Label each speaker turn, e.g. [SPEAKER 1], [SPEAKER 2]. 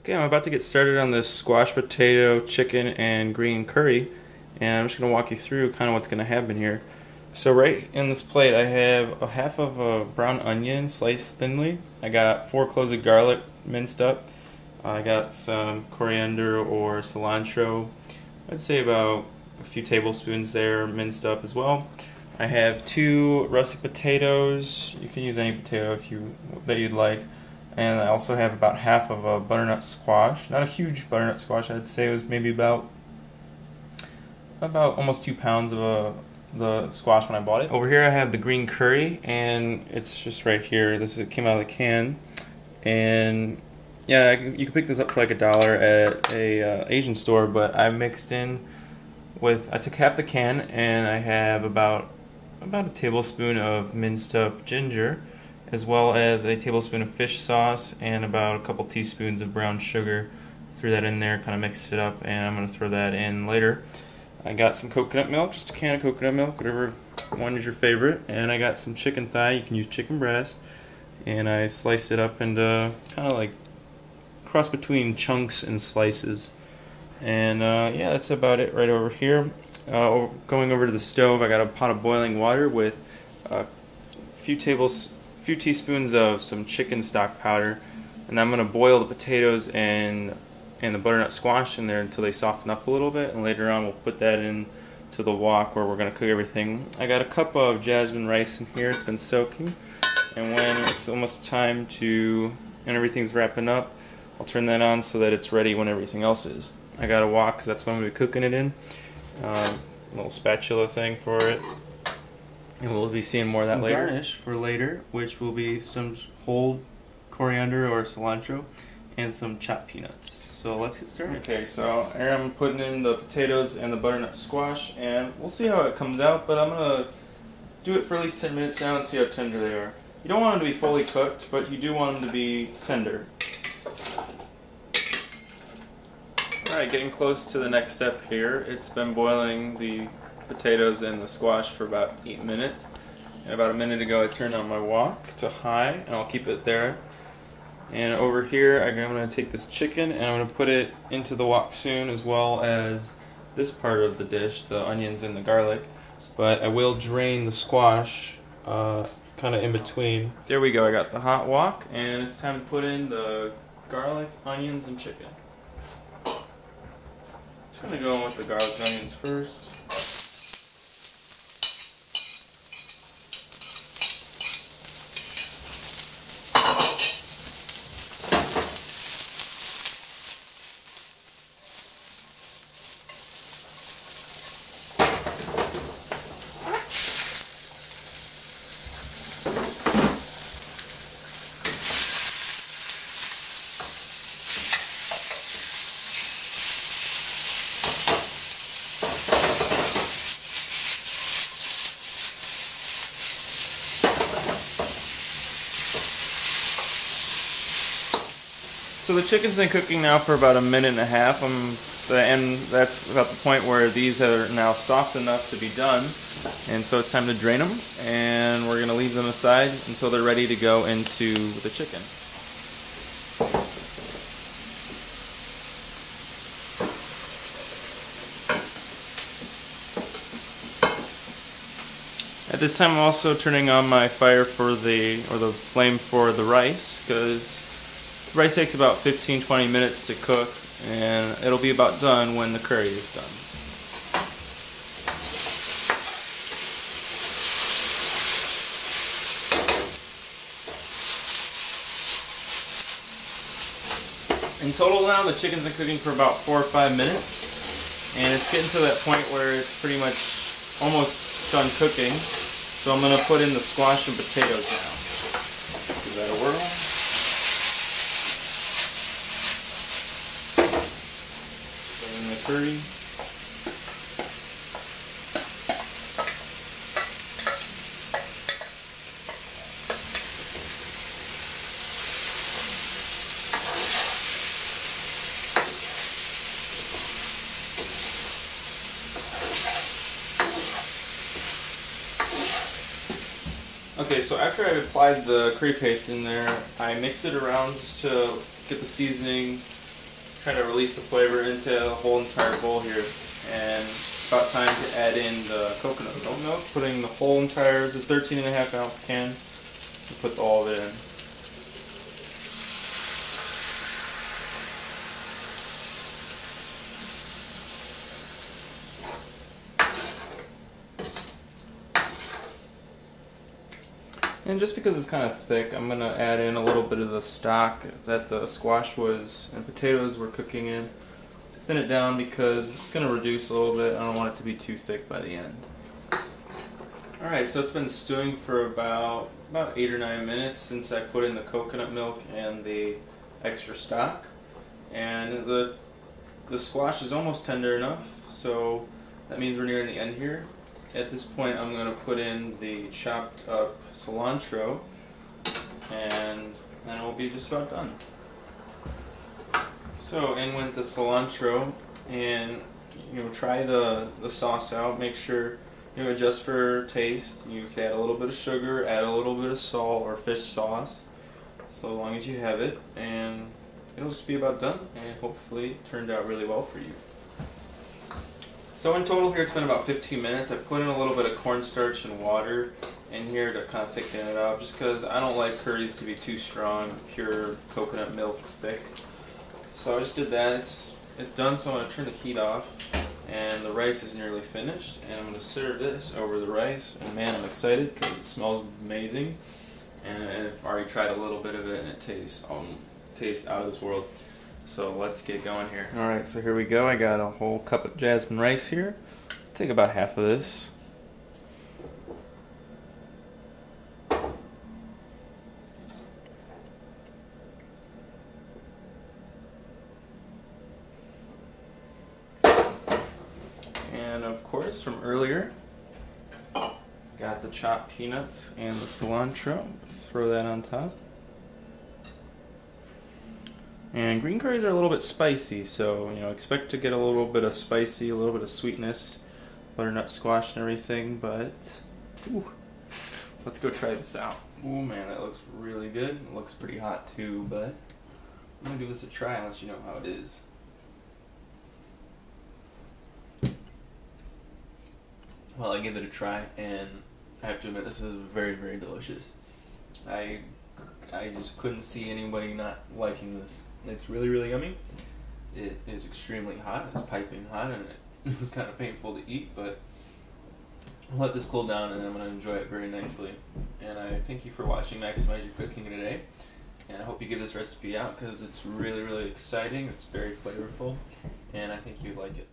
[SPEAKER 1] Okay, I'm about to get started on this squash, potato, chicken, and green curry, and I'm just going to walk you through kind of what's going to happen here. So right in this plate I have a half of a brown onion sliced thinly. I got 4 cloves of garlic minced up. I got some coriander or cilantro. I'd say about a few tablespoons there minced up as well. I have 2 russet potatoes. You can use any potato that you'd like. And I also have about half of a butternut squash. Not a huge butternut squash. I'd say it was maybe about almost 2 pounds of the squash when I bought it. Over here I have the green curry, and it's just right here. It came out of the can, and yeah, you can pick this up for like $1 at a Asian store. But I mixed in with, I took half the can, and I have about a tablespoon of minced up ginger, as well as a tablespoon of fish sauce and about a couple teaspoons of brown sugar. Threw that in there, kind of mixed it up, and I'm going to throw that in later. I got some coconut milk, just a can of coconut milk, whatever one is your favorite, and I got some chicken thigh. You can use chicken breast, and I sliced it up into kind of like cross between chunks and slices. And yeah, that's about it right over here. Going over to the stove, I got a pot of boiling water with a few teaspoons of some chicken stock powder, and I'm going to boil the potatoes and the butternut squash in there until they soften up a little bit, and later on we'll put that into the wok where we're going to cook everything. I got a cup of jasmine rice in here. It's been soaking, and when it's almost time and everything's wrapping up, I'll turn that on so that it's ready when everything else is. I got a wok because that's what I'm going to be cooking it in. A little spatula thing for it. And we'll be seeing more of that later. Some garnish for later, which will be some whole coriander or cilantro and some chopped peanuts. So let's get started. Okay, so here I'm putting in the potatoes and the butternut squash, and we'll see how it comes out, but I'm going to do it for at least 10 minutes now and see how tender they are. You don't want them to be fully cooked, but you do want them to be tender. Alright, getting close to the next step here. It's been boiling the potatoes and the squash for about 8 minutes. And about a minute ago I turned on my wok to high, and I'll keep it there. And over here I'm going to take this chicken and I'm going to put it into the wok soon, as well as this part of the dish, the onions and the garlic. But I will drain the squash kind of in between. There we go, I got the hot wok, and it's time to put in the garlic, onions, and chicken. Just going to go in with the garlic and onions first. So the chicken's been cooking now for about 1.5 minutes, and that's about the point where these are now soft enough to be done. And so it's time to drain them, and we're going to leave them aside until they're ready to go into the chicken. At this time I'm also turning on my fire for the flame for the rice, because the rice takes about 15-20 minutes to cook, and it'll be about done when the curry is done. In total now, the chicken's been cooking for about 4 or 5 minutes, and it's getting to that point where it's pretty much almost done cooking. So I'm going to put in the squash and potatoes now. Give that a whirl. Curry. Okay, so after I applied the curry paste in there, I mixed it around just to get the seasoning try to release the flavor into the whole entire bowl here. And about time to add in the coconut milk. Putting the whole entire, this is 13.5 ounce can. Put all of it in. And just because it's kind of thick, I'm going to add in a little bit of the stock that the squash and potatoes were cooking in. Thin it down because it's going to reduce a little bit. I don't want it to be too thick by the end. Alright, so it's been stewing for about 8 or 9 minutes since I put in the coconut milk and the extra stock. And the squash is almost tender enough, so that means we're nearing the end here. At this point, I'm going to put in the chopped up cilantro, and then we'll be just about done. So in went the cilantro, and try the sauce out. Make sure adjust for taste. You can add a little bit of sugar, add a little bit of salt or fish sauce, so long as you have it, and it'll just be about done. And hopefully, it turned out really well for you. So in total here it's been about 15 minutes. I put in a little bit of cornstarch and water in here to kind of thicken it up, just because I don't like curries to be too strong, pure coconut milk thick. So I just did that. It's done, so I'm going to turn the heat off, and the rice is nearly finished, and I'm going to serve this over the rice. And man, I'm excited because it smells amazing, and I've already tried a little bit of it and it tastes out of this world. So let's get going here. Alright, so here we go. I got a whole cup of jasmine rice here. Take about half of this. And of course, from earlier, got the chopped peanuts and the cilantro. Throw that on top. And green curries are a little bit spicy, so expect to get a little bit of spicy, a little bit of sweetness, butternut squash and everything. But let's go try this out. Oh man, that looks really good. It looks pretty hot too, but I'm gonna give this a try and let you know how it is. Well, I give it a try, and I have to admit this is very, very delicious. I just couldn't see anybody not liking this. It's really, really yummy. It is extremely hot. It's piping hot, and it was kind of painful to eat, but I'll let this cool down, and I'm going to enjoy it very nicely. And I thank you for watching Maximize Your Cooking today, and I hope you give this recipe out because it's really, really exciting. It's very flavorful, and I think you'd like it.